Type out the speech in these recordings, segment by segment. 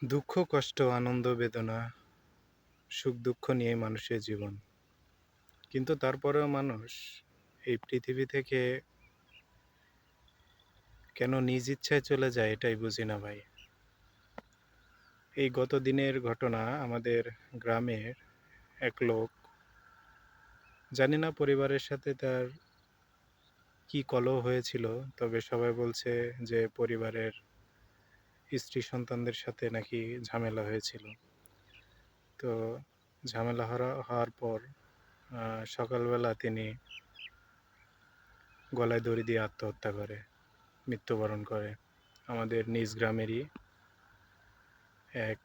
দুঃখ, কষ্ট, আনন্দ, বেদনা, সুখ-দুঃখ নিয়েই মানুষের জীবন। কিন্তু তারপরেও মানুষ এই পৃথিবী থেকে কেন নিজ ইচ্ছায় চলে যায় এটাই বুঝি না ভাই। এই গত দিনের ঘটনা আমাদের গ্রামের এক লোক, জানি না পরিবারের সাথে তার কি কলহ হয়েছিল, তবে সবাই বলছে যে পরিবারের স্ত্রী সন্তানদের সাথে নাকি ঝামেলা হয়েছিল। তো ঝামেলা হওয়ার পর সকালবেলা তিনি গলায় দড়ি দিয়ে আত্মহত্যা করে, মৃত্যুবরণ করে। আমাদের নিজ গ্রামেরই এক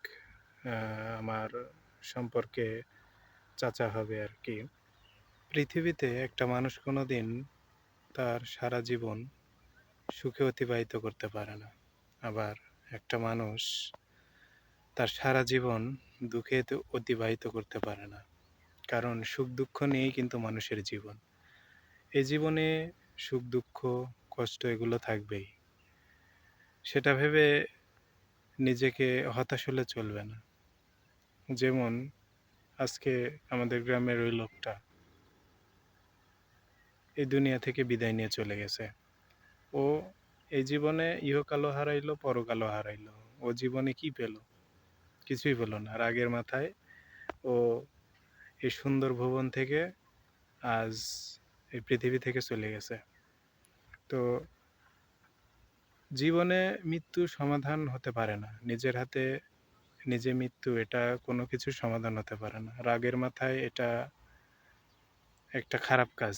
আমার সম্পর্কে চাচা হবে আর কি। পৃথিবীতে একটা মানুষ কোনোদিন তার সারা জীবন সুখে অতিবাহিত করতে পারে না। আবার একটা মানুষ তার সারা জীবন দুঃখে অতিবাহিত করতে পারে না। কারণ সুখ দুঃখ নিয়েই কিন্তু মানুষের জীবন। এই জীবনে সুখ দুঃখ কষ্ট এগুলো থাকবেই। সেটা ভেবে নিজেকে হতাশ হলে চলবে না। যেমন আজকে আমাদের গ্রামের ওই লোকটা এই দুনিয়া থেকে বিদায় নিয়ে চলে গেছে। ও এই জীবনে ইহকালও হারাইলো, পরকালও হারাইলো। ও জীবনে কি পেল? কিছুই পেল না। রাগের মাথায় ও এই সুন্দর ভুবন থেকে আজ এই পৃথিবী থেকে চলে গেছে। তো জীবনে মৃত্যুর সমাধান হতে পারে না। নিজের হাতে নিজে মৃত্যু, এটা কোনো কিছুর সমাধান হতে পারে না। রাগের মাথায় এটা একটা খারাপ কাজ।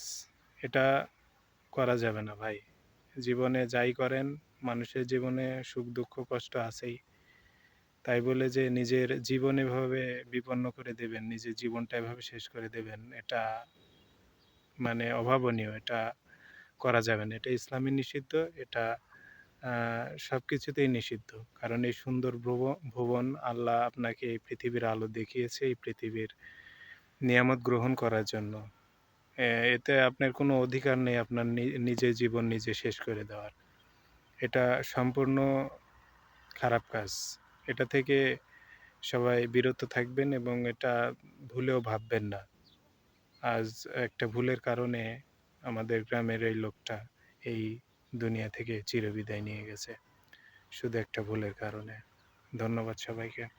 এটা করা যাবে না ভাই। জীবনে যাই করেন, মানুষের জীবনে সুখ দুঃখ কষ্ট আছেই। তাই বলে যে নিজের জীবন এভাবে বিপন্ন করে দেবেন, নিজের জীবনটা এভাবে শেষ করে দেবেন, এটা মানে অভাবনীয়। এটা করা যাবে না। এটা ইসলামে নিষিদ্ধ। এটা সবকিছুতেই নিষিদ্ধ। কারণ এই সুন্দর ভুবন আল্লাহ আপনাকে এই পৃথিবীর আলো দেখিয়েছে এই পৃথিবীর নিয়ামত গ্রহণ করার জন্য। এতে আপনার কোনো অধিকার নেই আপনার নিজের জীবন নিজে শেষ করে দেওয়ার। এটা সম্পূর্ণ খারাপ কাজ। এটা থেকে সবাই বিরত থাকবেন এবং এটা ভুলেও ভাববেন না। আজ একটা ভুলের কারণে আমাদের গ্রামের এই লোকটা এই দুনিয়া থেকে চিরবিদায় নিয়ে গেছে। শুধু একটা ভুলের কারণে। ধন্যবাদ সবাইকে।